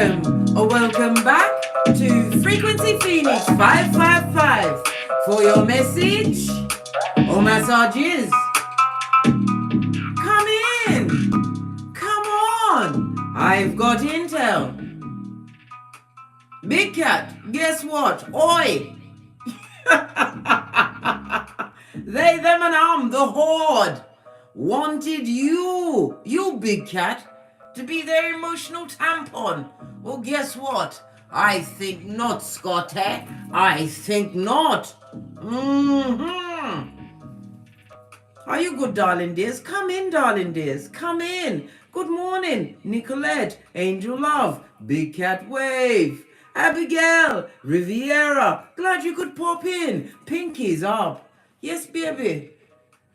Welcome back to Frequency Phoenix 555 for your message or massages. Come in. Come on. I've got intel. Big Cat, guess what? Oi! They, them and the Horde, wanted you, Big Cat, to be their emotional tampon. Well, guess what? I think not, Scotty. I think not. Are you good, darling dears? Come in, darling dears. Come in. Good morning, Nicolette, Angel Love, Big Cat Wave, Abigail, Riviera. Glad you could pop in. Pinky's up. Yes, baby.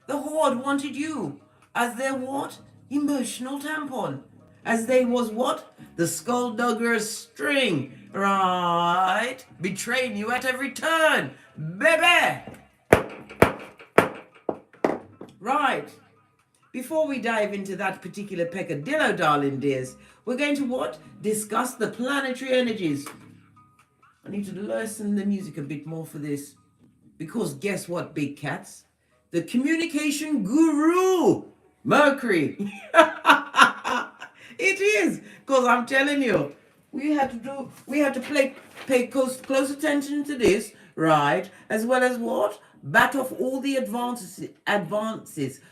The Horde wanted you as their what? Emotional tampon. As they was what? The skulldugger string. Right. Betraying you at every turn. Baby. Right. Before we dive into that particular peccadillo, darling dears, we're going to what? Discuss the planetary energies. I need to lessen the music a bit more for this. Because guess what, big cats? The communication guru, Mercury. It is. Because I'm telling you, we had to pay close attention to this, right? As well as what? Bat off all the advances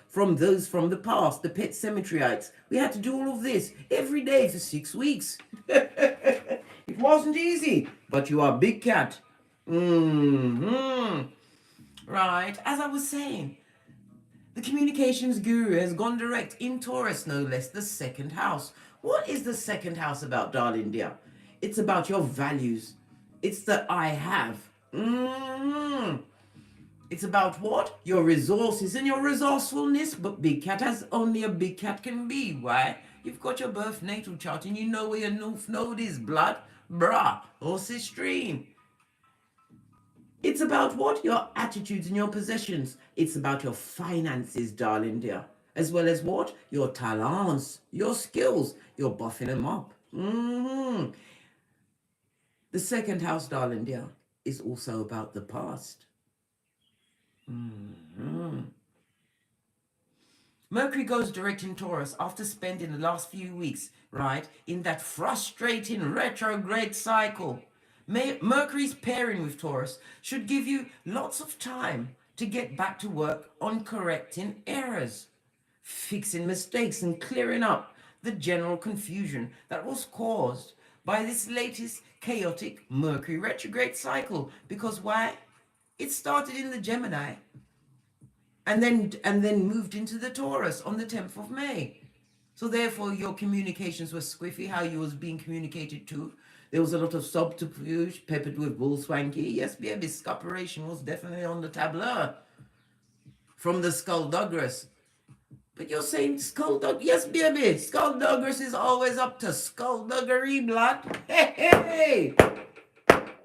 from those from the past, the pet cemeteryites. We had to do all of this every day for 6 weeks. It wasn't easy, but you are big cat. Right, as I was saying, the communications guru has gone direct in Taurus, no less, the second house. What is the second house about, darling dear? It's about your values. It's the I have. It's about what? Your resources and your resourcefulness. But big cat as only a big cat can be. Why? You've got your birth natal chart and you know where your north node is, blood. Brah, horse's stream. It's about what? Your attitudes and your possessions. It's about your finances, darling dear. As well as what? Your talents, your skills. You're buffing them up. The second house, darling dear, is also about the past. Mercury goes direct in Taurus after spending the last few weeks, right, in that frustrating retrograde cycle. Mercury's pairing with Taurus should give you lots of time to get back to work on correcting errors, fixing mistakes and clearing up the general confusion that was caused by this latest chaotic Mercury retrograde cycle. Because why? It started in the Gemini and then moved into the Taurus on the 10th of May. So therefore your communications were squiffy, how you was being communicated to. There was a lot of subterfuge peppered with bull swanky. Yes, baby, scoperation was definitely on the tableau from the skullduggeress. But you're saying skulldug? Yes, baby, skullduggeress is always up to skullduggery, blood. Hey.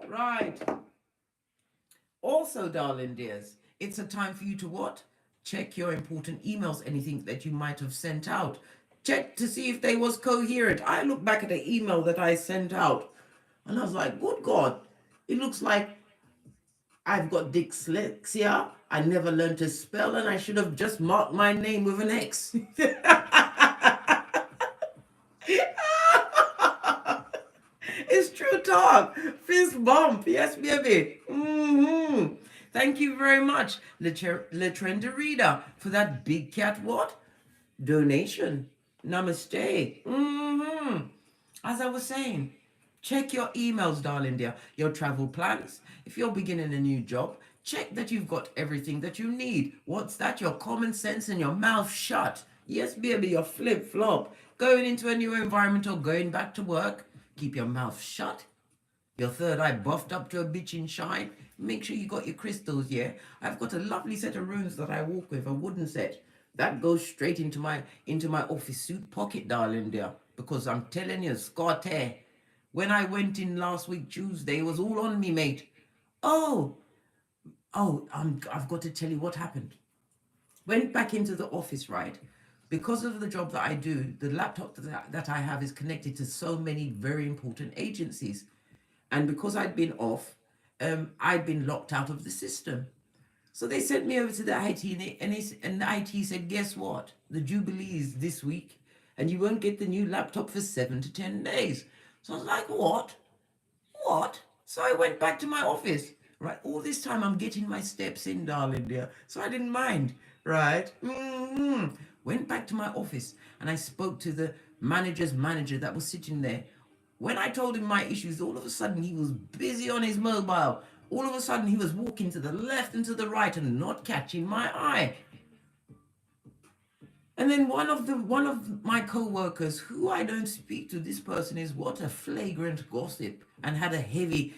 Right. Also, darling dears, it's a time for you to what? Check your important emails, anything that you might have sent out. Check to see if they was coherent. I look back at the email that I sent out and I was like, good God, it looks like I've got dyslexia. I never learned to spell and I should have just marked my name with an X. It's true talk. Fist bump. Yes, baby. Thank you very much, Letrenda Reader, for that big cat what? Donation. Namaste. As I was saying, check your emails, darling dear, your travel plans. If you're beginning a new job, check that you've got everything that you need. What's that? Your common sense and your mouth shut. Yes, baby, your flip-flop. Going into a new environment or going back to work, keep your mouth shut. Your third eye buffed up to a bitchin' shine. Make sure you got your crystals, yeah? I've got a lovely set of runes that I walk with, a wooden set. That goes straight into my office suit pocket, darling dear. Because I'm telling you, Scotty, when I went in last week Tuesday, it was all on me, mate. I've got to tell you what happened. Went back into the office, right? because of the job that I do, the laptop that I have is connected to so many very important agencies. And because I'd been off, I'd been locked out of the system. So they sent me over to the IT, and the IT said, guess what? The Jubilee is this week, and you won't get the new laptop for 7 to 10 days. So I was like, what? What? So I went back to my office, right? All this time I'm getting my steps in, darling dear. So I didn't mind, right? Went back to my office, and I spoke to the manager's manager that was sitting there. When I told him my issues, all of a sudden he was busy on his mobile. All of a sudden he was walking to the left and to the right and not catching my eye. And then one of my co-workers, who I don't speak to, this person is what a flagrant gossip, and had a heavy,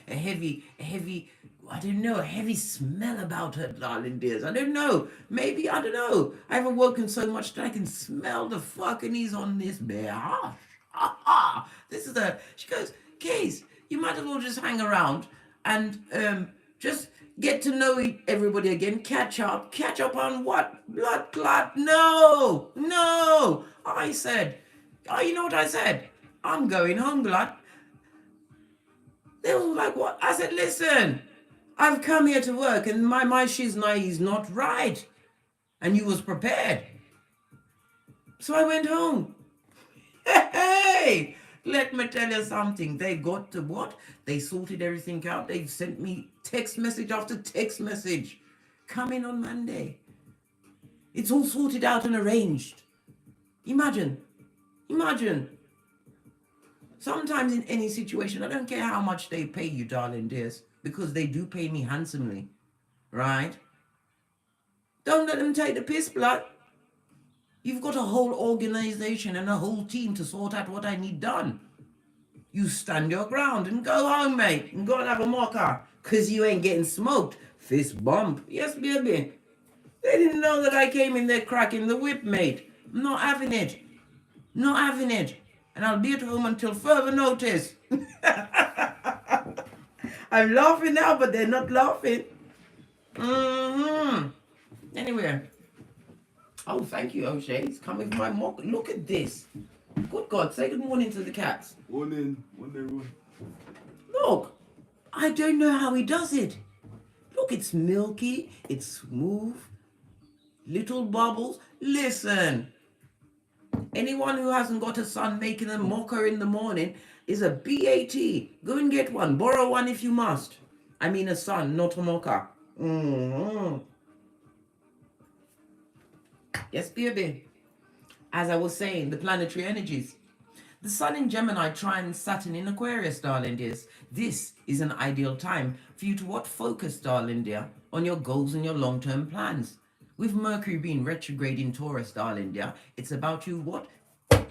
I don't know, a heavy smell about her, darling dears. I don't know. Maybe, I don't know. I haven't woken so much that I can smell the fucking on this bear. This is she goes, Case, you might as well just hang around and just get to know everybody again. Catch up on what? Blood clot? No. I said, you know what I said? I'm going home, blood. They were like, what? I said, listen, I've come here to work, and my shiznai is not right, and you was prepared. So I went home. Hey, let me tell you something. They got to what? They sorted everything out. They sent me text message after text message. Come in on Monday. It's all sorted out and arranged. Imagine. Sometimes in any situation, I don't care how much they pay you, darling dears, because they do pay me handsomely, right? Don't let them take the piss, blood. You've got a whole organization and a whole team to sort out what I need done. You stand your ground and go home, mate, and go and have a mocha, because you ain't getting smoked. Fist bump. Yes, baby. They didn't know that I came in there cracking the whip, mate. I'm not having it. And I'll be at home until further notice. I'm laughing now, but they're not laughing. Anyway. Oh, thank you, O'Shea. It's coming with my mock. Look at this. Good God, say good morning to the cats. Morning. Look, I don't know how he does it. Look, it's milky, it's smooth, little bubbles. Listen, anyone who hasn't got a son making a mocha in the morning is a BAT. Go and get one. Borrow one if you must. I mean a son, not a mocha. Yes, baby. As I was saying, the planetary energies. The Sun in Gemini trines Saturn in Aquarius, darling dears. This is an ideal time for you to what? Focus, darling dear, on your goals and your long-term plans. With Mercury being retrograde in Taurus, darling dear, it's about you what?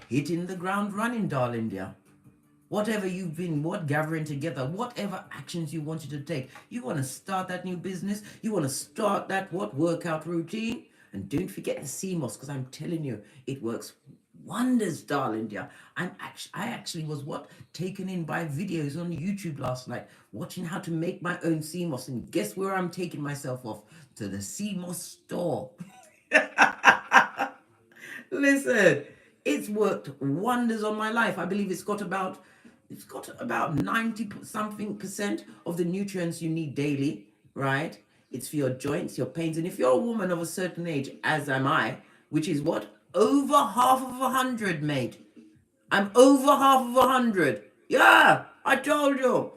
Hitting the ground running, darling dear. Whatever you've been gathering together, whatever actions you wanted to take, you want to start that new business, you want to start that workout routine. And don't forget the CMOS, because I'm telling you, it works wonders, darling dear. I actually was taken in by videos on YouTube last night, watching how to make my own CMOS. And guess where I'm taking myself off? To the CMOS store. Listen, it's worked wonders on my life. I believe it's got about 90-something% of the nutrients you need daily, right? It's for your joints, your pains. And if you're a woman of a certain age, as am I, which is what? Over half of 100, mate. I'm over half of 100. Yeah, I told you.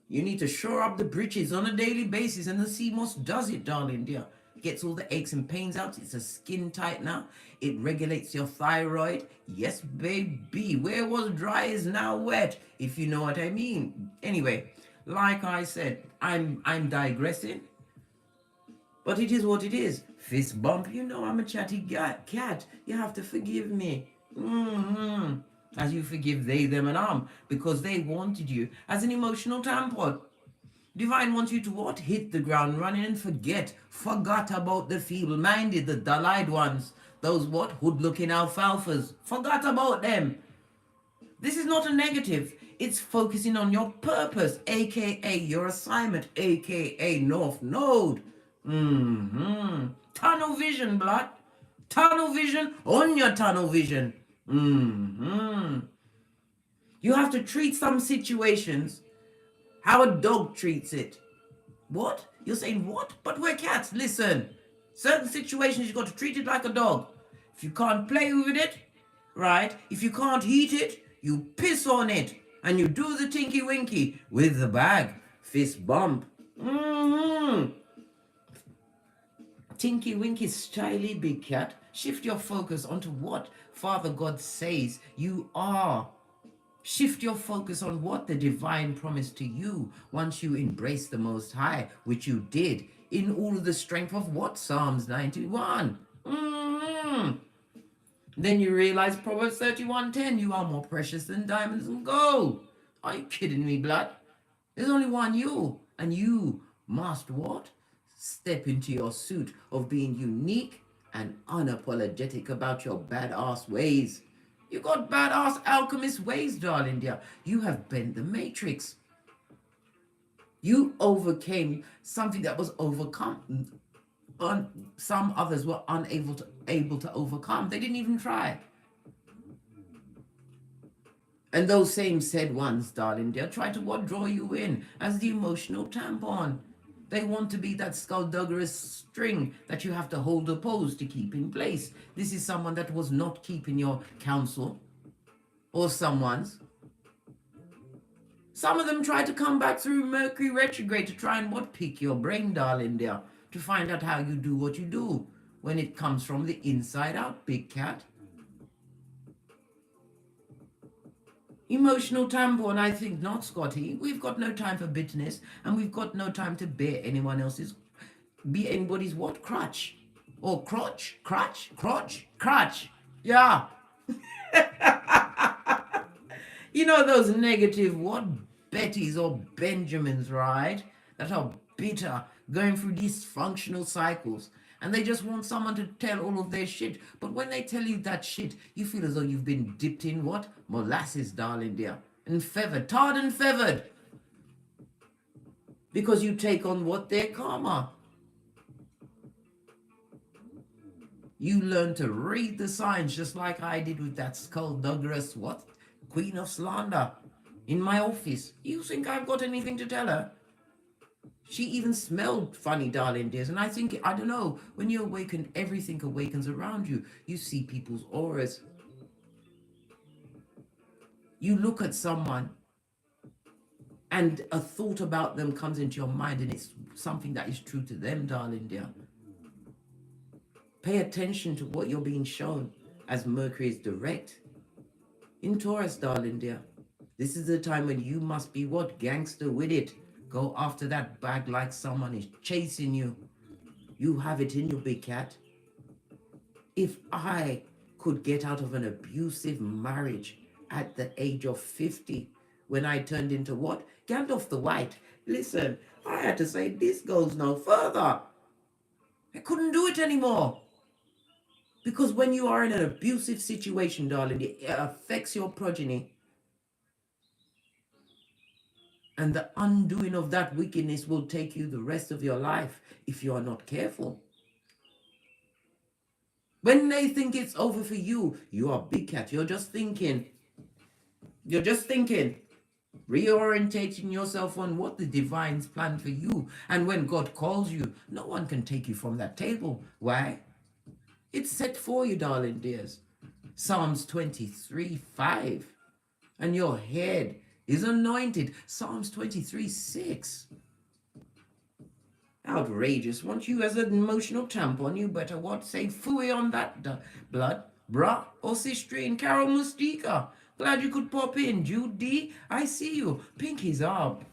You need to shore up the britches on a daily basis, and the CMOS does it, darling dear. Gets all the aches and pains out. It's a skin tightener. It regulates your thyroid. Yes, baby. Where was dry is now wet, if you know what I mean. Anyway, like I said, I'm digressing, but it is what it is. Fist bump, you know I'm a chatty cat. You have to forgive me. As you forgive they, them, and because they wanted you as an emotional tampon. Divine wants you to what? Hit the ground running and forgot about the feeble-minded, the dull-eyed ones. Those what? Hood-looking alfalfas. Forgot about them. This is not a negative. It's focusing on your purpose, aka your assignment, aka North Node. Tunnel vision, blood. Tunnel vision on your tunnel vision. You have to treat some situations how a dog treats it. What? You're saying what? But we're cats. Listen, certain situations you got to treat it like a dog. If you can't play with it, right? If you can't eat it, you piss on it and you do the tinky winky with the bag. Fist bump. Tinky winky styly, big cat. Shift your focus onto what Father God says you are. Shift your focus on what the divine promised to you once you embrace the Most High, which you did in all of the strength of what? Psalms 91. Then you realize Proverbs 31:10, you are more precious than diamonds and gold. Are you kidding me, blood? There's only one you, and you must what? Step into your suit of being unique and unapologetic about your badass ways. You got badass alchemist ways, darling dear. You have bent the matrix. You overcame something that was overcome. Some others were able to overcome. They didn't even try. And those same said ones, darling dear, try to what? Draw you in as the emotional tampon. They want to be that skullduggerous string that you have to hold opposed to keep in place. This is someone that was not keeping your counsel, or someone's. Some of them try to come back through Mercury retrograde to try and what? Pick your brain, darling dear, to find out how you do what you do when it comes from the inside out, big cat. Emotional tampon, I think not, Scotty. We've got no time for bitterness, and we've got no time to be anybody's what? Crutch. Or crotch. Yeah. You know those negative what? Bettys or Benjamins, right? That are bitter, going through dysfunctional cycles. And they just want someone to tell all of their shit. But when they tell you that shit, you feel as though you've been dipped in what? Molasses, darling dear. And feathered, tarred and feathered. Because you take on what? Their karma. You learn to read the signs just like I did with that skullduggerous what? Queen of slander in my office. You think I've got anything to tell her? She even smelled funny, darling dears. And I think, I don't know, when you awaken, everything awakens around you. You see people's auras. You look at someone and a thought about them comes into your mind, and it's something that is true to them, darling dear. Pay attention to what you're being shown as Mercury is direct. In Taurus, darling dear, this is the time when you must be what? Gangster with it. Go after that bag like someone is chasing you. You have it in you, big cat. If I could get out of an abusive marriage at the age of 50, when I turned into what? Gandalf the White. Listen, I had to say, this goes no further. I couldn't do it anymore. Because when you are in an abusive situation, darling, it affects your progeny. And the undoing of that wickedness will take you the rest of your life if you are not careful. When they think it's over for you, you are big cat. You're just thinking. Reorientating yourself on what the divine's planned for you. And when God calls you, no one can take you from that table. Why? It's set for you, darling dears. Psalms 23:5. And your head is anointed. Psalms 23:6. Outrageous. Want you as an emotional tampon, you better what? Say fooey on that blood. Bruh or sistrine. Carol Mustika. Glad you could pop in. Jude D, I see you. Pinky's up.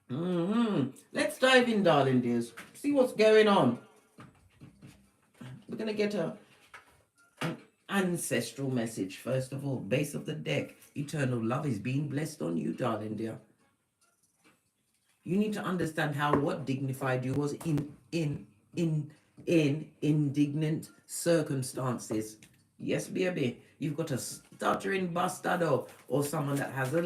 Let's dive in, darling dears. See what's going on. We're going to get an ancestral message, first of all. Base of the deck. Eternal love is being blessed on you, darling dear. You need to understand how what dignified you was in indignant circumstances. Yes, baby. You've got a stuttering bastardo or someone that has a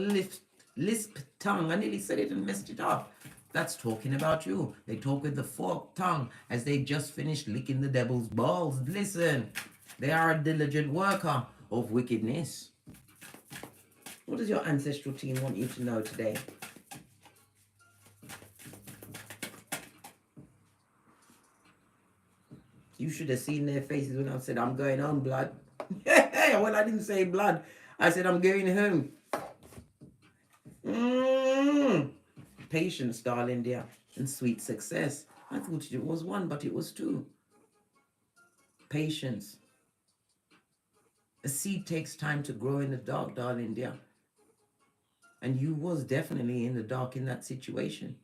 lisp tongue. I nearly said it and messed it up. That's talking about you. They talk with the forked tongue as they just finished licking the devil's balls. Listen, they are a diligent worker of wickedness. What does your ancestral team want you to know today? You should have seen their faces when I said, I'm going home, blood. Well, I didn't say blood. I said, I'm going home. Patience, darling dear, and sweet success. I thought it was one, but it was two. Patience. A seed takes time to grow in the dark, darling dear. And you was definitely in the dark in that situation.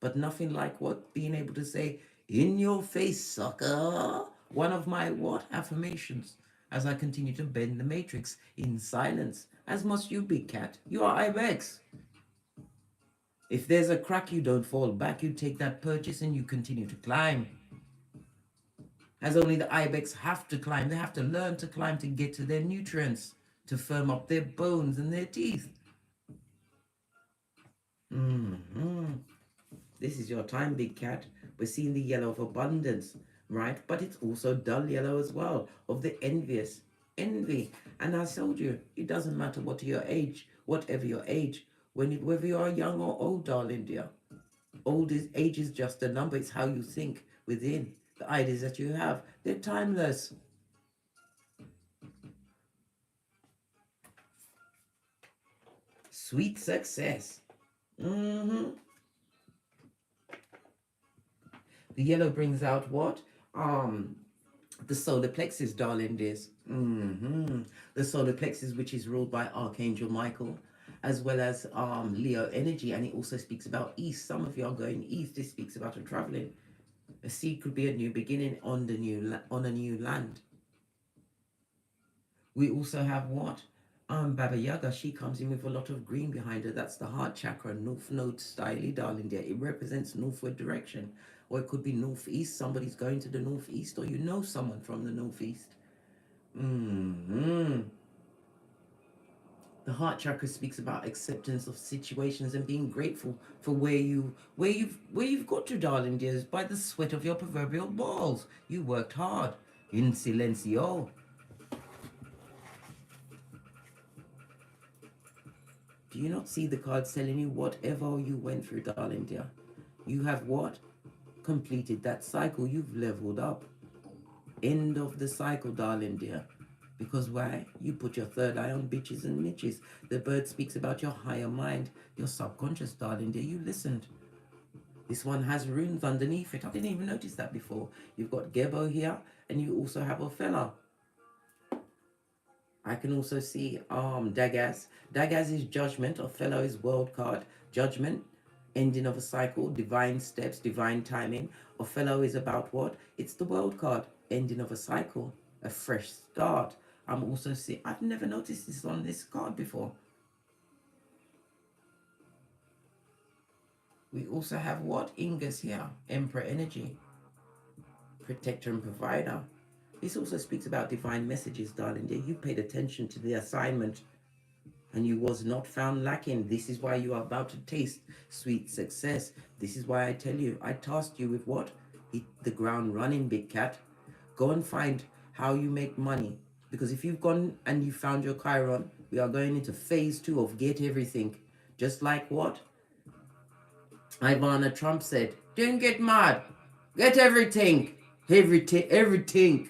But nothing like what? Being able to say, in your face, sucker. One of my what? Affirmations. As I continue to bend the matrix in silence. As must you, big cat. You are Ibex. If there's a crack, you don't fall back. You take that purchase and you continue to climb. As only the Ibex have to climb. They have to learn to climb to get to their nutrients, to firm up their bones and their teeth. This is your time, big cat. We're seeing the yellow of abundance, right? But it's also dull yellow as well, of the envious. Envy. And I told you, it doesn't matter what your age, whatever your age, whether you are young or old, darling dear. Age is just a number. It's how you think within. The ideas that you have, they're timeless. Sweet success. The yellow brings out what? The solar plexus, darling dears. The solar plexus, which is ruled by Archangel Michael, as well as Leo energy, and it also speaks about east. Some of you are going east. This speaks about a traveling. A seed could be a new beginning on a new land. We also have what? Baba Yaga, she comes in with a lot of green behind her. That's the heart chakra, north node style, darling dear. It represents northward direction. Or it could be northeast. Somebody's going to the northeast, or you know someone from the northeast. The heart chakra speaks about acceptance of situations and being grateful for where you've got to, darling dears, by the sweat of your proverbial balls. You worked hard. In silencio. Do you not see the cards telling you whatever you went through, darling dear? You have what? Completed that cycle. You've leveled up. End of the cycle, darling dear. Because why? You put your third eye on bitches and mitches. The bird speaks about your higher mind, your subconscious, darling dear. You listened. This one has runes underneath it. I didn't even notice that before. You've got Gebo here, and you also have Othello. I can also see Dagaz. Dagaz is judgment. Othello is world card. Judgment, ending of a cycle, divine steps, divine timing. Othello is about what? It's the world card, ending of a cycle, a fresh start. I'm also seeing, I've never noticed this on this card before. We also have what? Ingus here, Emperor energy, protector and provider. This also speaks about divine messages, darling dear. You paid attention to the assignment and you was not found lacking. This is why you are about to taste sweet success. This is why I tell you, I tasked you with what? Hit the ground running, big cat. Go and find how you make money. Because if you've gone and you found your Chiron, we are going into phase 2 of get everything. Just like what? Ivana Trump said, don't get mad. Get everything. Everything.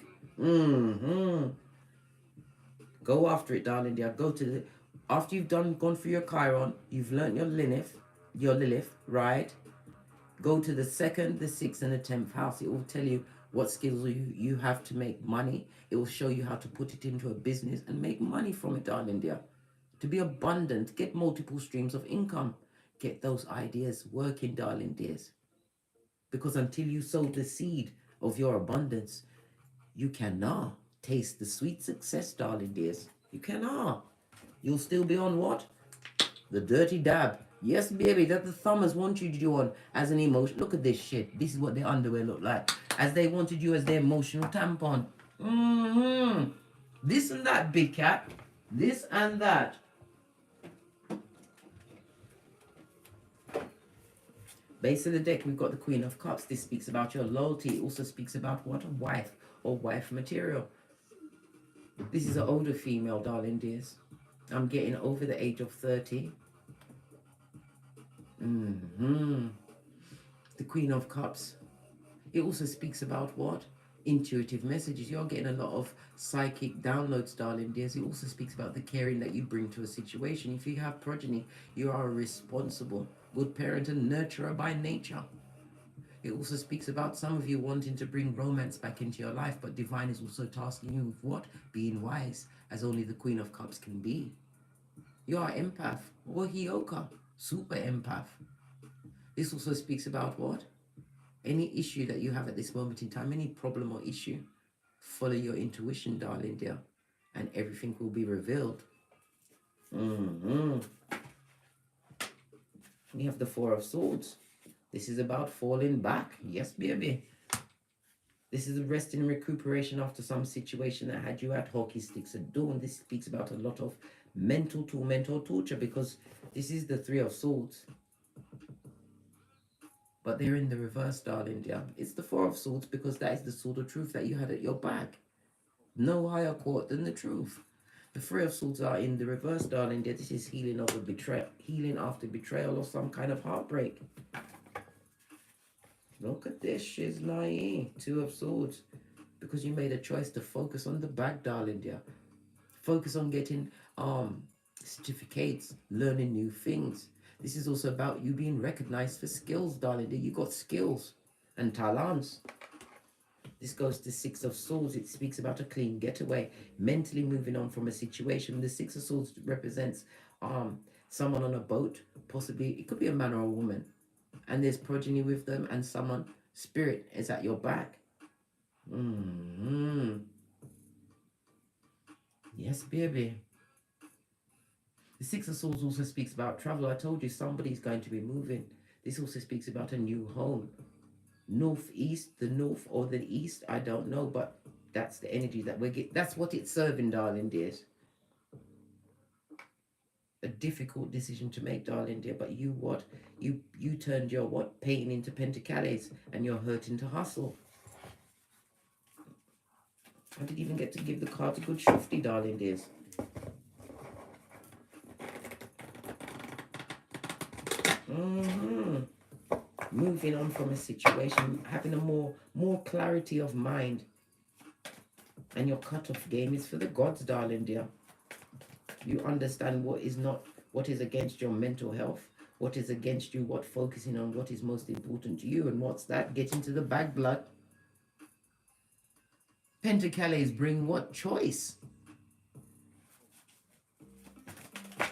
Go after it, darling dear. Go to the... After you've gone through your Chiron, you've learnt your Lilith, right? Go to the 2nd, the 6th, and the 10th house. It will tell you what skills you have to make money. It will show you how to put it into a business and make money from it, darling dear. To be abundant, get multiple streams of income. Get those ideas working, darling dears. Because until you sow the seed of your abundance, you cannot taste the sweet success, darling dears. You cannot. You'll still be on what? The dirty dab. Yes, baby, that the thumbers want you to do on as an emotion. Look at this shit. This is what their underwear look like. As they wanted you as their emotional tampon. This and that, big cat. This and that. Base of the deck, we've got the Queen of Cups. This speaks about your loyalty. It also speaks about what? A wife or wife material. This is an older female, darling dears. I'm getting over the age of 30. The Queen of Cups. It also speaks about what? Intuitive messages. You're getting a lot of psychic downloads, darling dears. It also speaks about the caring that you bring to a situation. If you have progeny, you are a responsible, good parent and nurturer by nature. It also speaks about some of you wanting to bring romance back into your life, but divine is also tasking you with what? Being wise, as only the Queen of Cups can be. You are empath or Hioka, super empath. This also speaks about what? Any issue that you have at this moment in time, any problem or issue, follow your intuition, darling dear, and everything will be revealed. We have the Four of Swords. This is about falling back. Yes, baby. This is a rest and recuperation after some situation that had you at hockey sticks at dawn. This speaks about a lot of mental torment or torture, because this is the Three of Swords. But they're in the reverse, darling dear. It's the Four of Swords because that is the sword of truth that you had at your back. No higher court than the truth. The Three of Swords are in the reverse, darling dear. This is healing of a betrayal, healing after betrayal or some kind of heartbreak. Look at this, she's lying. Two of Swords. Because you made a choice to focus on the back, darling dear. Focus on getting certificates, learning new things. This is also about you being recognized for skills, darling dear. You got skills and talents. This goes to Six of Swords. It speaks about a clean getaway, mentally moving on from a situation. The Six of Swords represents someone on a boat, possibly it could be a man or a woman, and there's progeny with them, and someone, spirit, is at your back. Yes, baby. The Six of Swords also speaks about travel. I told you somebody's going to be moving. This also speaks about a new home. Northeast, the north or the east, I don't know, but that's the energy that we're getting. That's what it's serving, darling dears. A difficult decision to make, darling dear, but you what? You turned your what? Pain into pentacles and your hurt into hustle. I didn't even get to give the cards a good shufty, darling dears. Moving on from a situation, having a more clarity of mind. And your cutoff game is for the gods, darling dear. You understand what is against your mental health, what is against you, what focusing on what is most important to you, and what's that? Get into the bag, blood. Pentacles bring what? Choice.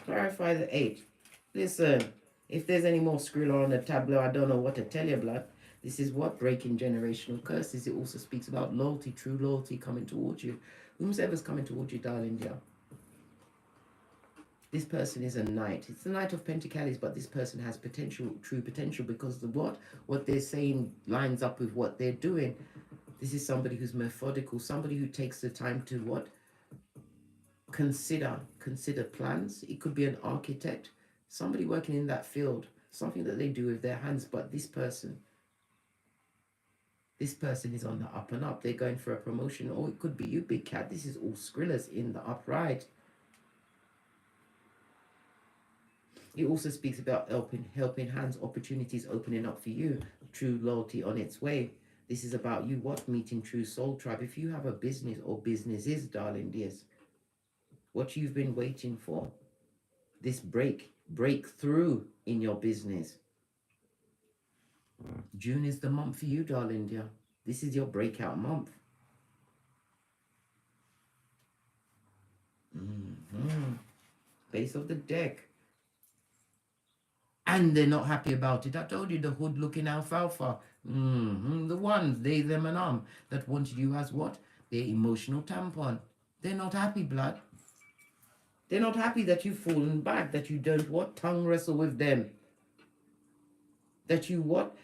Clarify the 8. Listen, if there's any more scribbler on the tableau, I don't know what to tell you, blood. This is what? Breaking generational curses. It also speaks about loyalty, true loyalty coming towards you. Whomsoever's coming towards you, darling dear. This person is a knight. It's the Knight of Pentacles, but this person has potential, true potential, because the what they're saying lines up with what they're doing. This is somebody who's methodical, somebody who takes the time to what? Consider plans. It could be an architect, somebody working in that field, something that they do with their hands. But this person is on the up and up. They're going for a promotion, or it could be you, big cat. This is all Skrillers in the upright. It also speaks about helping hands, opportunities opening up for you, true loyalty on its way. This is about you what? Meeting true soul tribe. If you have a business or businesses, darling dears, what you've been waiting for, this breakthrough in your business. June is the month for you, darling dear. This is your breakout month. Base of the deck. And they're not happy about it. I told you, the hood looking alfalfa. The ones, they, them, and that wanted you as what? Their emotional tampon. They're not happy, blood. They're not happy that you've fallen back, that you don't what? Tongue wrestle with them. That you what?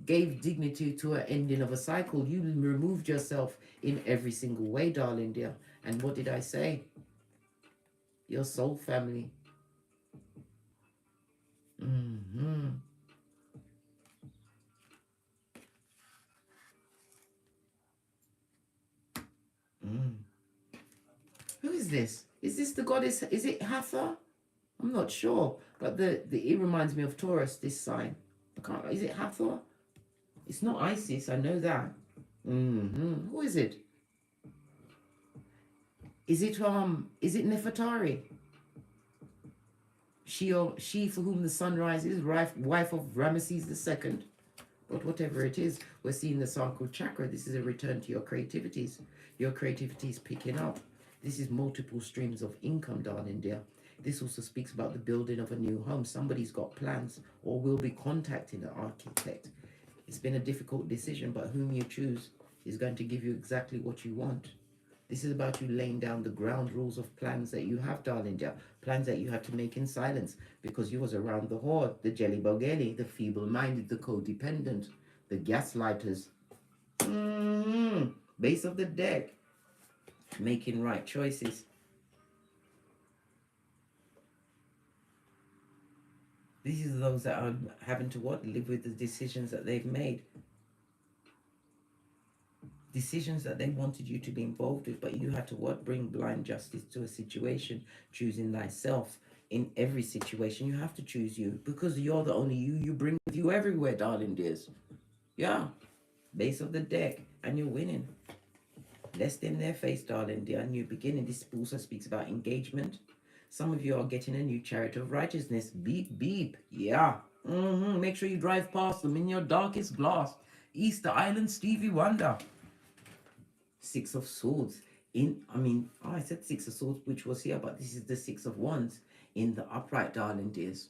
Gave dignity to an ending of a cycle. You removed yourself in every single way, darling dear. And what did I say? Your soul family. is this? Is this the goddess? Is it Hathor? I'm not sure, but it reminds me of Taurus, this sign. I can't, is it Hathor? It's not Isis, I know that. Who is it? Is it Nefertari? She for whom the sun rises, wife of Ramesses II. But whatever it is, we're seeing the sacral chakra. This is a return to your creativities. Your creativity is picking up. This is multiple streams of income, darling dear. This also speaks about the building of a new home. Somebody's got plans or will be contacting an architect. It's been a difficult decision, but whom you choose is going to give you exactly what you want. This is about you laying down the ground rules of plans that you have, darling dear. Plans that you have to make in silence because you was around the horde, the jelly bogeli, the feeble-minded, the codependent, the gaslighters. Base of the deck. Making right choices. These are those that are having to what? Live with the decisions that they've made. Decisions that they wanted you to be involved with, but you had to what? Bring blind justice to a situation, choosing thyself. In every situation, you have to choose you because you're the only you bring with you everywhere, darling dears. Yeah, base of the deck, and you're winning. Blessed in their face, darling dear, new beginning. This also speaks about engagement. Some of you are getting a new chariot of righteousness. Beep, beep. Yeah. Make sure you drive past them in your darkest glass. Easter Island, Stevie Wonder. Six of Swords. I said Six of Swords, which was here, but this is the Six of Wands in the upright, darling dears.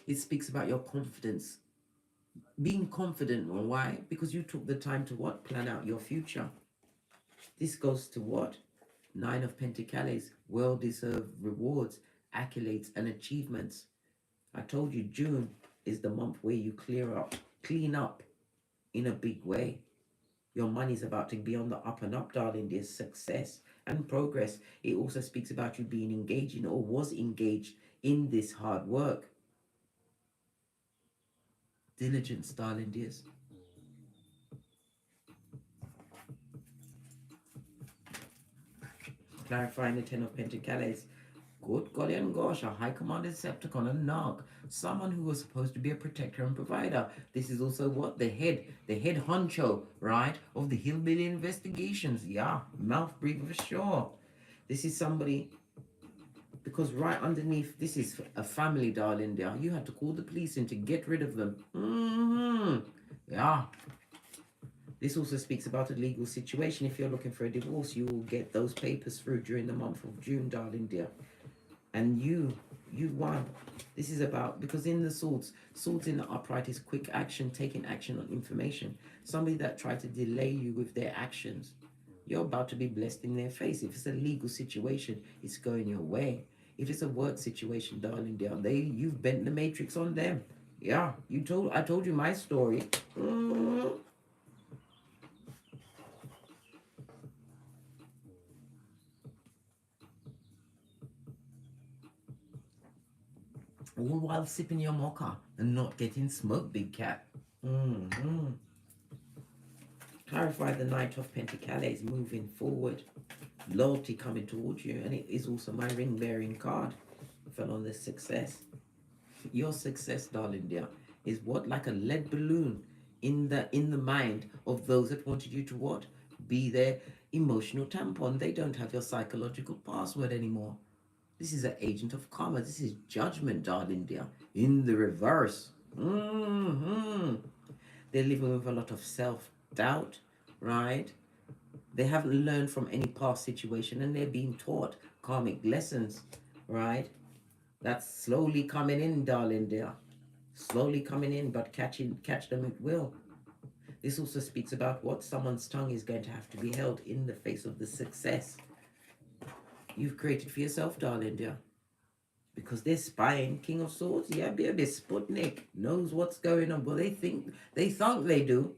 It speaks about your confidence. Being confident. Why? Because you took the time to what? Plan out your future. This goes to what? Nine of Pentacles. Well-deserved rewards, accolades, and achievements. I told you June is the month where you clean up in a big way. Your money's about to be on the up and up, darling. There's success and progress. It also speaks about you being engaged in or was engaged in this hard work. Diligence, darling dears. Clarifying the Ten of Pentacles. Good golly and gosh, a high commanded Decepticon, a narc, someone who was supposed to be a protector and provider. This is also what? The head honcho, right, of the hillbilly investigations. Yeah, mouth breather for sure. This is somebody, because right underneath, this is a family, darling dear. You had to call the police in to get rid of them. Yeah. This also speaks about a legal situation. If you're looking for a divorce, you will get those papers through during the month of June, darling dear. And you won. This is about, because in the swords in the upright is quick action, taking action on information. Somebody that tried to delay you with their actions, you're about to be blessed in their face. If it's a legal situation, it's going your way. If it's a work situation, darling dear, you've bent the matrix on them. Yeah, I told you my story. All while sipping your mocha and not getting smoked, big cat. Clarify the Knight of Pentacles, moving forward. Loyalty coming towards you, and it is also my ring-bearing card. I fell on this success. Your success, darling dear, is what? Like a lead balloon in the mind of those that wanted you to what? Be their emotional tampon. They don't have your psychological password anymore. This is an agent of karma. This is judgment, darling dear, in the reverse. They're living with a lot of self-doubt, right? They haven't learned from any past situation, and they're being taught karmic lessons, right? That's slowly coming in, darling dear. Slowly coming in, but catch them it will. This also speaks about what? Someone's tongue is going to have to be held in the face of the success you've created for yourself, darling dear. Because they're spying. King of Swords, yeah, baby, Sputnik knows what's going on. But they think they do.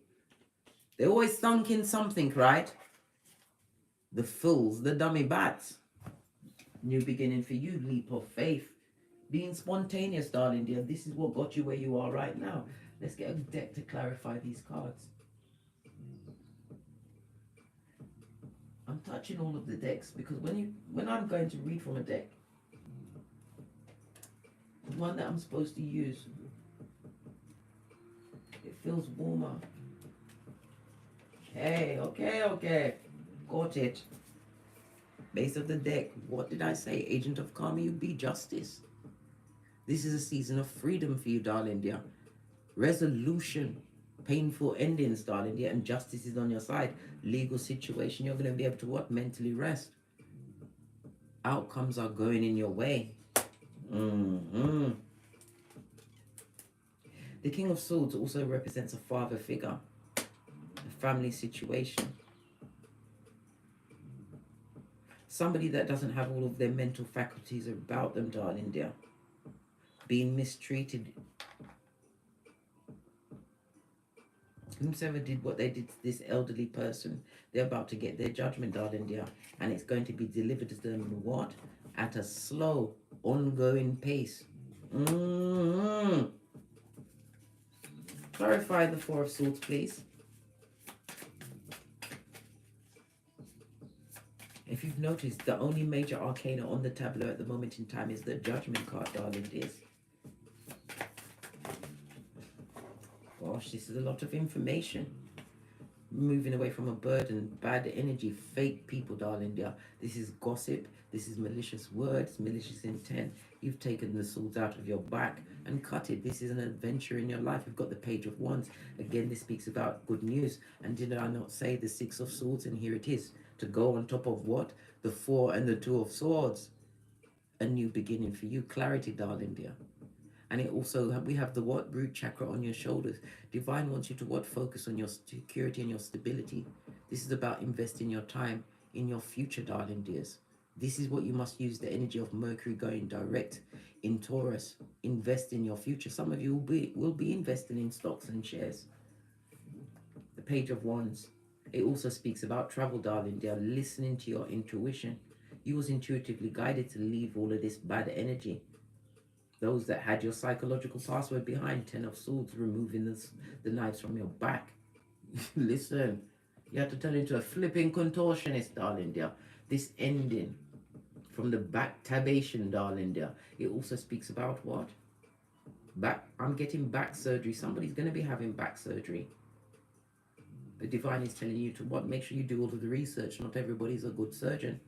They always thunk in something, right? The fools, the dummy bats. New beginning for you, leap of faith. Being spontaneous, darling dear. This is what got you where you are right now. Let's get a deck to clarify these cards. I'm touching all of the decks because when I'm going to read from a deck, the one that I'm supposed to use, it feels warmer. Okay. Got it. Base of the deck. What did I say? Agent of Karma, you be justice. This is a season of freedom for you, darling dear. Resolution. Painful endings, darling dear. And justice is on your side. Legal situation. You're going to be able to what? Mentally rest. Outcomes are going in your way. The King of Swords also represents a father figure. A family situation. Somebody that doesn't have all of their mental faculties about them, darling dear. Being mistreated. Whomsoever did what they did to this elderly person, they're about to get their judgment, darling dear. And it's going to be delivered to them what? At a slow, ongoing pace. Clarify the Four of Swords, please. If you've noticed, the only major arcana on the tableau at the moment in time is the Judgment card, darling dears. Gosh, this is a lot of information. Moving away from a burden, bad energy, fake people, darling dear. This is gossip. This is malicious words, malicious intent. You've taken the swords out of your back and cut it. This is an adventure in your life. You've got the Page of Wands. Again, this speaks about good news. And did I not say the Six of Swords? And here it is. To go on top of what? The Four and the Two of Swords. A new beginning for you. Clarity, darling dear. And it also, we have the what? Root chakra on your shoulders. Divine wants you to what? Focus on your security and your stability. This is about investing your time in your future, darling dears. This is what you must use the energy of Mercury going direct in Taurus. Invest in your future. Some of you will be investing in stocks and shares. The Page of Wands. It also speaks about travel, darling dear. Listening to your intuition. You was intuitively guided to leave all of this bad energy. Those that had your psychological password behind, Ten of Swords, removing the knives from your back. Listen, you have to turn into a flipping contortionist, darling dear. This ending from the back tabation, darling dear. It also speaks about what? I'm getting back surgery. Somebody's going to be having back surgery. The divine is telling you to what? Make sure you do all of the research. Not everybody's a good surgeon.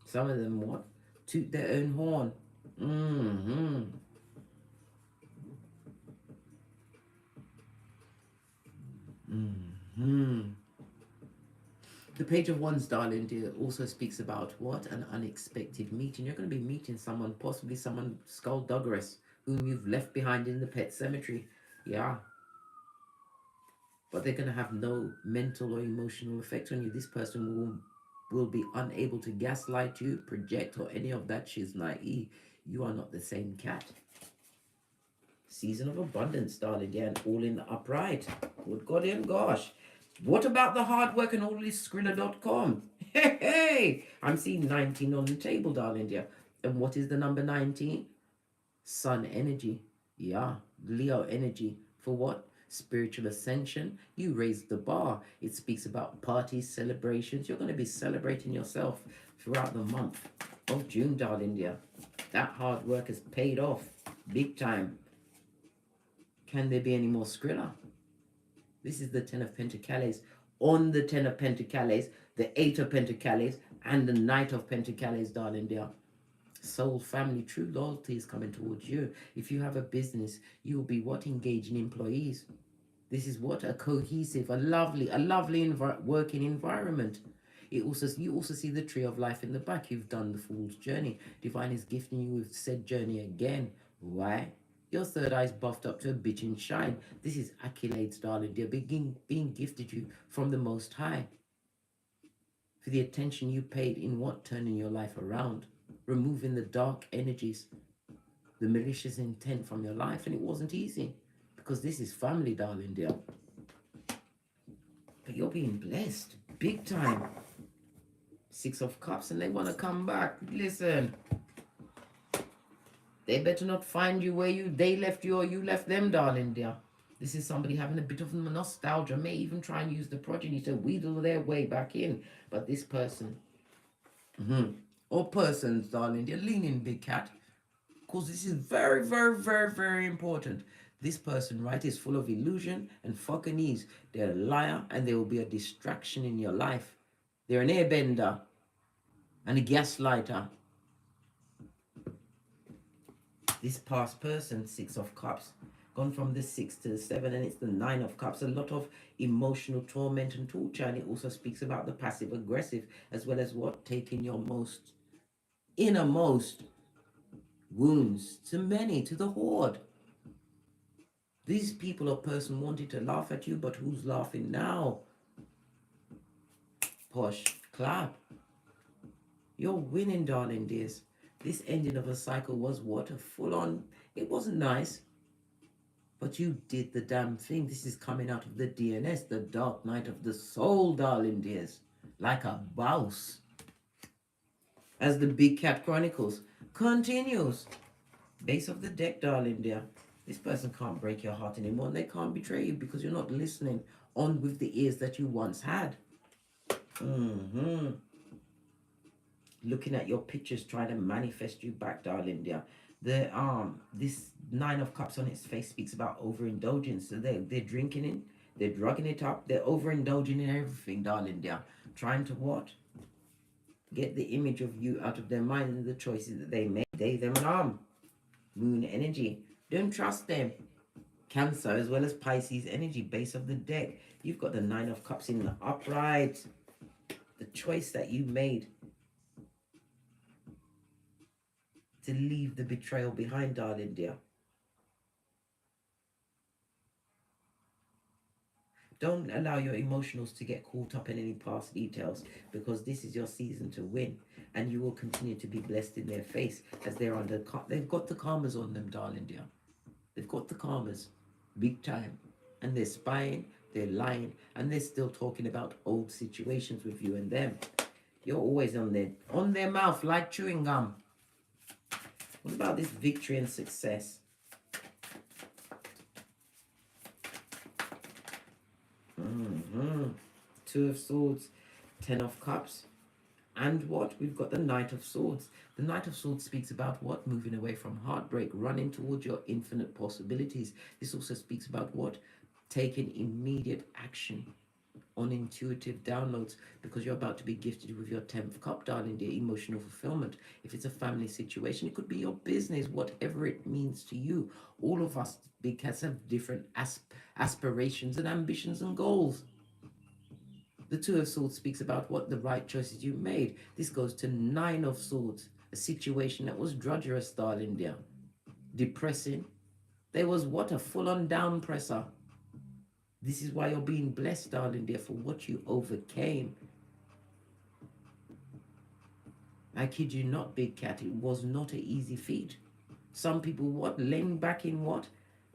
Some of them what? Toot their own horn. The Page of Wands, darling dear, also speaks about what? An unexpected meeting. You're going to be meeting someone, possibly someone skullduggerous, whom you've left behind in the pet cemetery. Yeah. But they're going to have no mental or emotional effect on you. This person will be unable to gaslight you, project, or any of that shiznai. You are not the same cat. Season of abundance, darling dear, and all in the upright. Good God and gosh. What about the hard work and all this Skrilla.com? Hey, I'm seeing 19 on the table, darling dear. And what is the number 19? Sun energy. Yeah, Leo energy. For what? Spiritual ascension. You raised the bar. It speaks about parties, celebrations. You're going to be celebrating yourself throughout the month of June, darling dear. That hard work has paid off big time. Can there be any more Skrilla? This is the Ten of Pentacles. On the Ten of Pentacles, the Eight of Pentacles, and the Knight of Pentacles, darling dear. Soul, family, true loyalty is coming towards you. If you have a business, you will be what? Engaging employees. This is what? A cohesive, a lovely working environment. You also see the Tree of Life in the back. You've done the Fool's Journey. Divine is gifting you with said journey again. Why? Your third eye's buffed up to a bitchin' shine. This is accolades, darling dear, being gifted you from the Most High. For the attention you paid in what? Turning your life around. Removing the dark energies, the malicious intent from your life. And it wasn't easy. Because this is family, darling dear. But you're being blessed. Big time. Six of Cups and they want to come back. Listen. They better not find you where they left you or you left them, darling dear. This is somebody having a bit of nostalgia, may even try and use the progeny to wheedle their way back in. But this person, or persons, darling, they're leaning, big cat, because this is very, very, very, very important. This person, right, is full of illusion and fucking ease. They're a liar and they will be a distraction in your life. They're an airbender and a gaslighter. This past person, 6 of Cups, gone from the 6 to the 7, and it's the 9 of Cups. A lot of emotional torment and torture, and it also speaks about the passive aggressive, as well as what? Taking your most innermost wounds to many, to the horde. These people or person wanted to laugh at you, but who's laughing now? Posh, clap. You're winning, darling dears. This ending of a cycle was what? A full-on, it wasn't nice, but you did the damn thing. This is coming out of the DNS, the dark night of the soul, darling dears. Like a boss. As the Big Cat Chronicles continues. Base of the deck, darling dear. This person can't break your heart anymore, and they can't betray you because you're not listening on with the ears that you once had. Looking at your pictures, trying to manifest you back, darling dear. The this 9 of Cups on its face speaks about overindulgence. So they're drinking it, they're drugging it up, they're overindulging in everything, darling dear. Trying to what? Get the image of you out of their mind and the choices that they make. They, them, and Moon energy. Don't trust them. Cancer as well as Pisces energy. Base of the deck. You've got the 9 of Cups in the upright. The choice that you made to leave the betrayal behind, darling dear. Don't allow your emotionals to get caught up in any past details, because this is your season to win, and you will continue to be blessed in their face as they're under. They've got the karmas on them, darling dear. They've got the karmas, big time, and they're spying, they're lying, and they're still talking about old situations with you and them. You're always on their mouth like chewing gum. What about this victory and success? Two of Swords, 10 of Cups, and what? We've got the Knight of Swords. The Knight of Swords speaks about what? Moving away from heartbreak, running towards your infinite possibilities. This also speaks about what? Taking immediate action on intuitive downloads, because you're about to be gifted with your 10th cup, darling dear, emotional fulfillment. If it's a family situation, it could be your business, whatever it means to you. All of us big cats have different aspirations and ambitions and goals. The 2 of Swords speaks about what? The right choices you made. This goes to 9 of Swords, a situation that was drudgerous, darling dear, depressing. There was what? A full-on down presser. This is why you're being blessed, darling dear, for what you overcame. I kid you not, big cat, it was not an easy feat. Some people, what? Laying back in what?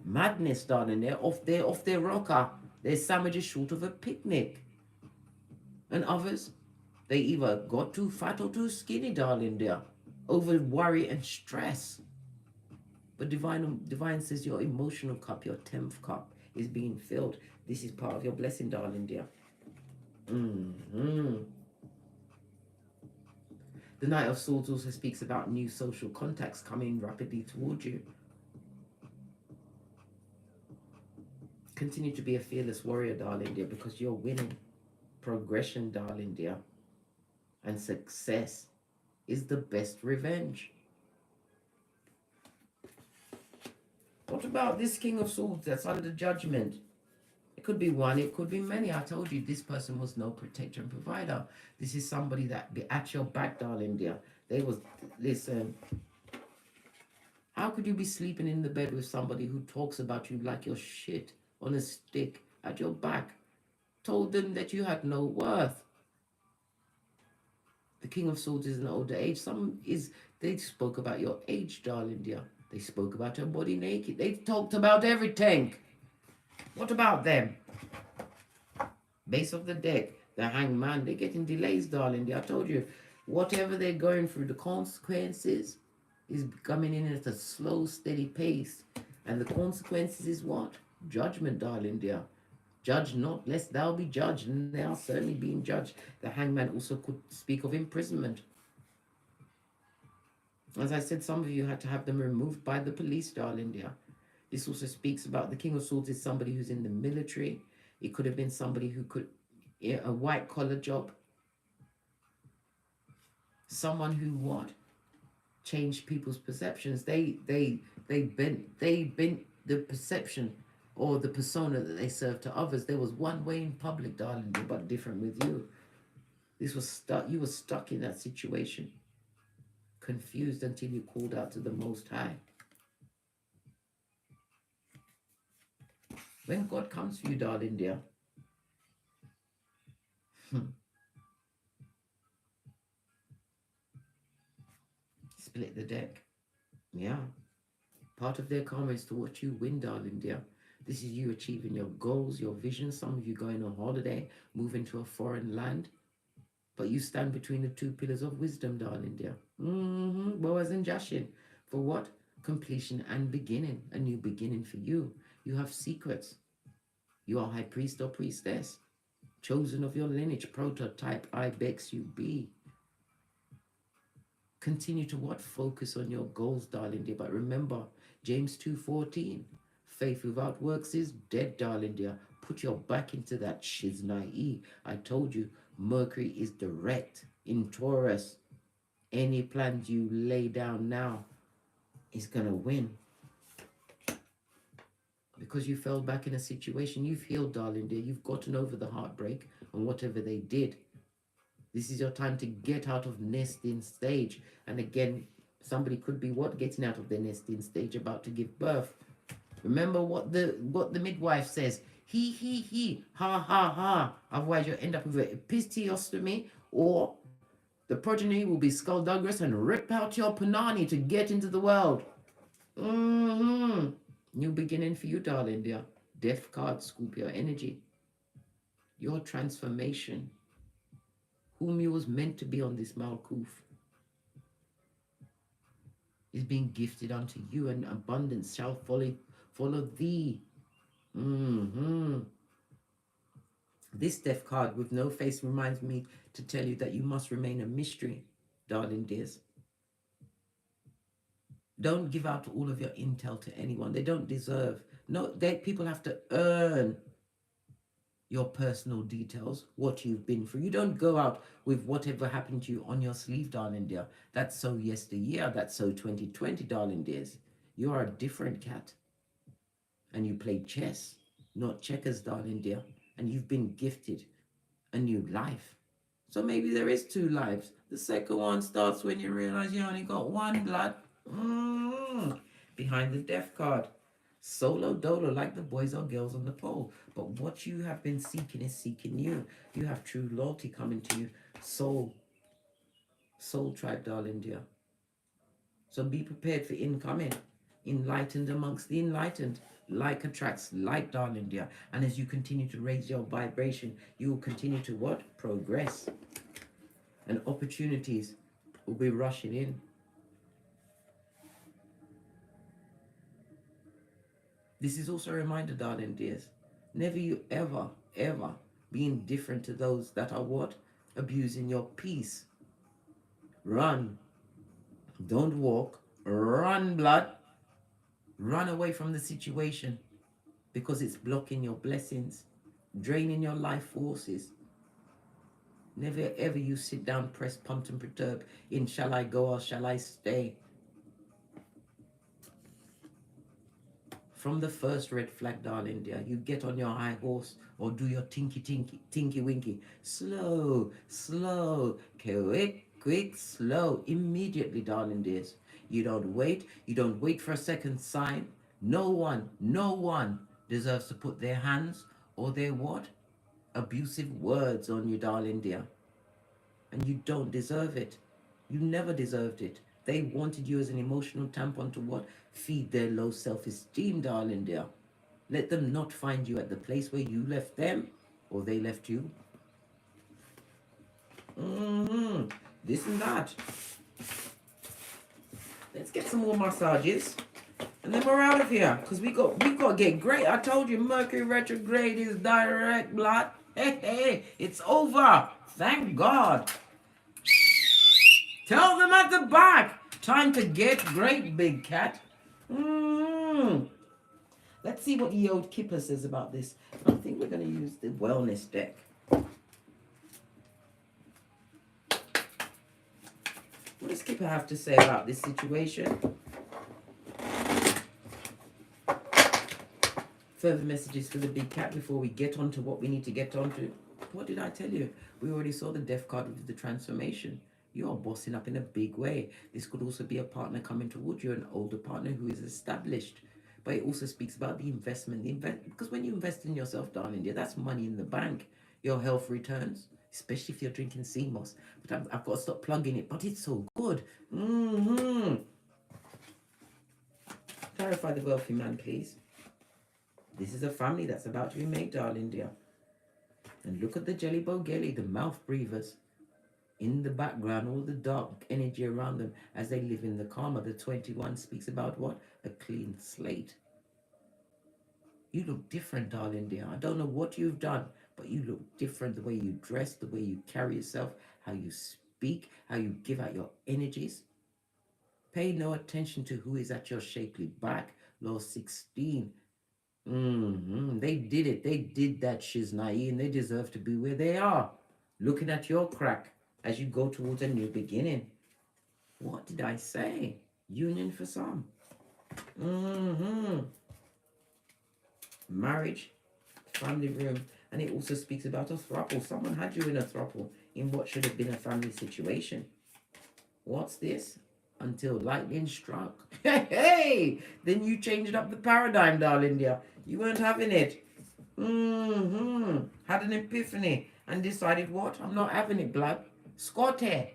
Madness, darling. They're off their rocker. Their sandwiches short of a picnic. And others, they either got too fat or too skinny, darling dear, over worry and stress. But divine says your emotional cup, your 10th cup, is being filled. This is part of your blessing, darling dear. The Knight of Swords also speaks about new social contacts coming rapidly towards you. Continue to be a fearless warrior, darling dear, because you're winning. Progression, darling dear, and success is the best revenge. What about this King of Swords that's under judgment? It could be one, it could be many. I told you this person was no protector and provider. This is somebody that be at your back, darling dear. They was, listen, how could you be sleeping in the bed with somebody who talks about you like your shit on a stick at your back? Told them that you had no worth. The King of Swords is an older age. They spoke about your age, darling dear. They spoke about your body naked. They talked about everything. What about them? Base of the deck, the Hangman, they're getting delays, darling dear. I told you, whatever they're going through, the consequences is coming in at a slow, steady pace. And the consequences is what? Judgment, darling dear. Judge not, lest thou be judged. And they are certainly being judged. The hangman also could speak of imprisonment. As I said, some of you had to have them removed by the police, darling dear. This also speaks about the King of Swords is somebody who's in the military. It could have been somebody who could, yeah, a white collar job. Someone who what? Changed people's perceptions. They bent the perception or the persona that they served to others. There was one way in public, darling, but different with you. This was stuck. You were stuck in that situation, confused until you called out to the Most High. When God comes for you, darling dear, split the deck. Yeah. Part of their karma is to watch you win, darling dear. This is you achieving your goals, your visions. Some of you going on holiday, moving to a foreign land. But you stand between the two pillars of wisdom, darling dear. Boaz and Jashin. For what? Completion and beginning. A new beginning for you. You have secrets. You are high priest or priestess. Chosen of your lineage. Prototype Ibex you be. Continue to what? Focus on your goals, darling dear. But remember, James 2:14. Faith without works is dead, darling dear. Put your back into that shiznai. I told you, Mercury is direct in Taurus. Any plans you lay down now is going to win. Because you fell back in a situation, you've healed, darling dear. You've gotten over the heartbreak and whatever they did. This is your time to get out of nesting stage. And again, somebody could be what? Getting out of their nesting stage, about to give birth. Remember what the midwife says. He, ha, ha, ha. Otherwise you'll end up with a episiostomy, or the progeny will be skullduggerous and rip out your punani to get into the world. New beginning for you, darling dear. Death card, Scorpio energy. Your transformation. Whom you was meant to be on this Malkuth is being gifted unto you, and abundance shall follow thee. This death card with no face reminds me to tell you that you must remain a mystery, darling dears. Don't give out all of your intel to anyone. They don't deserve. No, people have to earn your personal details, what you've been through. You don't go out with whatever happened to you on your sleeve, darling dear. That's so yesteryear. That's so 2020, darling dears. You are a different cat. And you play chess, not checkers, darling dear. And you've been gifted a new life. So maybe there is two lives. The second one starts when you realize you only got one blood. Behind the death card. Solo dolo, like the boys or girls on the pole. But what you have been seeking is seeking you. You have true loyalty coming to you. Soul tribe, darling dear. So be prepared for incoming. Enlightened amongst the enlightened. Like attracts like, darling dear. And as you continue to raise your vibration, you will continue to what? Progress. And opportunities will be rushing in. This is also a reminder, darling dears. Never you ever be indifferent to those that are what? Abusing your peace. Run. Don't walk. Run, blood. Run away from the situation, because it's blocking your blessings, draining your life forces. Never ever you sit down, press, pumped and perturb in shall I go or shall I stay. From the first red flag, darling dear, you get on your high horse or do your tinky winky. Slow, quick, slow, immediately, darling dears. You don't wait for a second sign. No one deserves to put their hands or their what? Abusive words on you, darling dear. And you don't deserve it. You never deserved it. They wanted you as an emotional tampon to what? Feed their low self-esteem, darling dear. Let them not find you at the place where you left them or they left you. This and that. Let's get some more massages. And then we're out of here. Because we got to get great. I told you Mercury retrograde is direct blood. Hey, hey, it's over. Thank God. Tell them at the back. Time to get great, big cat. Let's see what the old Kipper says about this. I think we're going to use the wellness deck. What does Kipper have to say about this situation? Further messages for the big cat before we get on to what we need to get on to. What did I tell you? We already saw the death card with the transformation. You are bossing up in a big way. This could also be a partner coming towards you, an older partner who is established. But it also speaks about the investment. Because when you invest in yourself, darling dear, that's money in the bank. Your health returns, especially if you're drinking sea moss. But I've got to stop plugging it. But it's so good. Clarify the wealthy man, please. This is a family that's about to be made, darling dear. And look at the jelly bogelli, the mouth breathers. In the background, all the dark energy around them as they live in the karma. The 21 speaks about what? A clean slate. You look different, darling dear. I don't know what you've done, but you look different. The way you dress, the way you carry yourself, how you speak, how you give out your energies. Pay no attention to who is at your shapely back. Law 16. They did it. They did that shiznai, and they deserve to be where they are. Looking at your crack as you go towards a new beginning. What did I say? Union for some. Marriage, family room, and it also speaks about a throuple. Someone had you in a throuple in what should have been a family situation. What's this? Until lightning struck. Hey, then you changed up the paradigm, darling dear. You weren't having it. Had an epiphany and decided what? I'm not having it, blood. Scotty.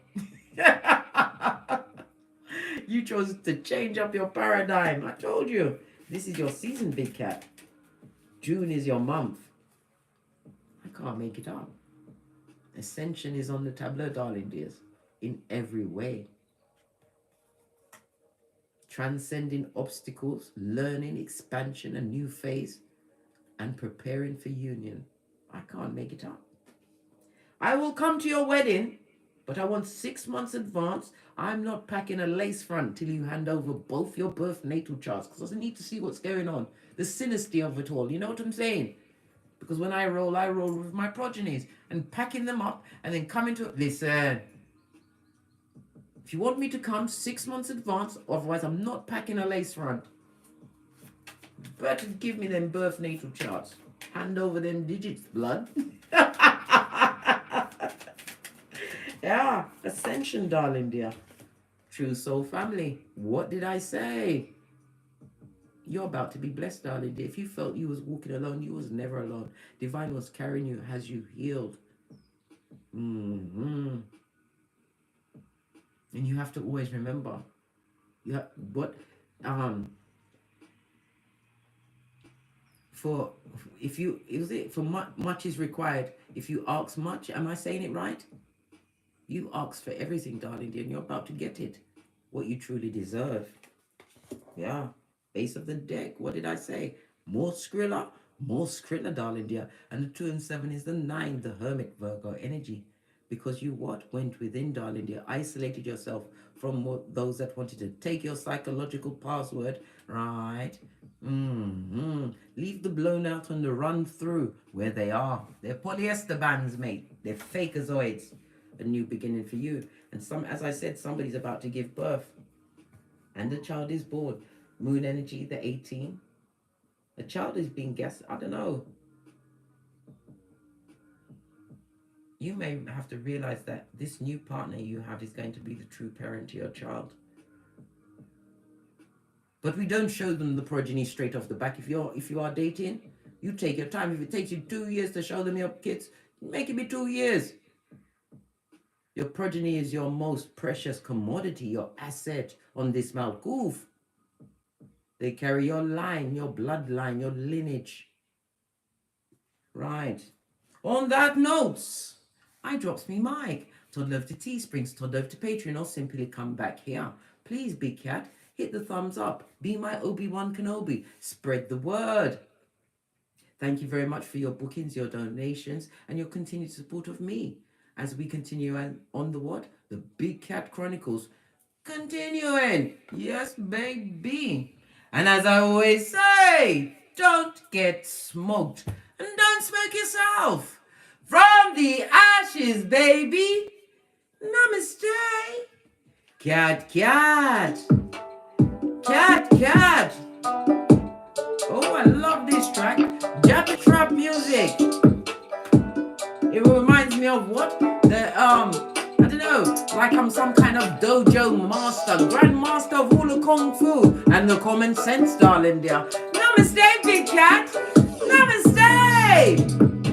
You chose to change up your paradigm. I told you. This is your season, big cat. June is your month. I can't make it up. Ascension is on the tableau, darling dears. In every way. Transcending obstacles, learning, expansion, a new phase, and preparing for union. I can't make it up. I will come to your wedding, but I want 6 months advance. I'm not packing a lace front till you hand over both your birth natal charts, because I need to see what's going on. The sinister of it all, you know what I'm saying? Because when I roll with my progenies, and packing them up, and then coming to, listen, if you want me to come 6 months advance, otherwise I'm not packing a lace front. Better give me them birth natal charts. Hand over them digits, blood. Yeah, ascension, darling dear. True soul family. What did I say? You're about to be blessed, darling dear. If you felt you was walking alone, you was never alone. Divine was carrying you, has you healed. And you have to always remember, much is required. If you ask much, am I saying it right? You ask for everything, darling dear, and you're about to get it. What you truly deserve. Yeah. Base of the deck. What did I say? More Skrilla, darling dear. And the 2 and 7 is the 9, the Hermit Virgo energy. Because you what? Went within, darling dear. Isolated yourself from those that wanted to take your psychological password. Right. Leave the blown out and the run through where they are. They're polyester bands, mate. They're fakeazoids. A new beginning for you. And as I said, somebody's about to give birth. And the child is born. Moon energy, the 18. The child is being guessed. I don't know. You may have to realize that this new partner you have is going to be the true parent to your child. But we don't show them the progeny straight off the back. If you are dating, you take your time. If it takes you 2 years to show them your kids, make it be 2 years. Your progeny is your most precious commodity, your asset on this Malkuf. They carry your line, your bloodline, your lineage. Right. On that note, I drops me mic. Todd love to Teesprings, Todd love to Patreon, or simply come back here. Please, big cat, hit the thumbs up. Be my Obi-Wan Kenobi. Spread the word. Thank you very much for your bookings, your donations, and your continued support of me as we continue on the what? The Big Cat Chronicles. Continuing. Yes, baby. And as I always say, don't get smoked and don't smoke yourself. From the ashes, baby. Namaste. Cat, cat. Cat, cat. Oh, I love this track. Jack trap music. It reminds me of what? I don't know, like I'm some kind of dojo master, grandmaster of all the kung fu and the common sense, darling dear. Namaste, big cat. Namaste.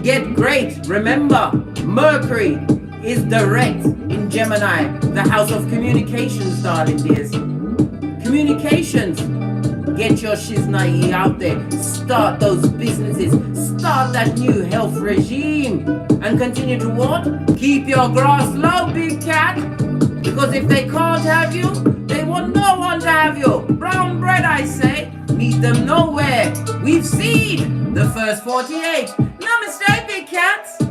Get great. Remember, Mercury is direct in Gemini, the house of communications, darling dears. Communications. Get your shiznai out there. Start those businesses. Start that new health regime. And continue to what? Keep your grass low, big cat. Because if they can't have you, they want no one to have you. Brown bread, I say. Meet them nowhere. We've seen the first 48. Namaste, big cats.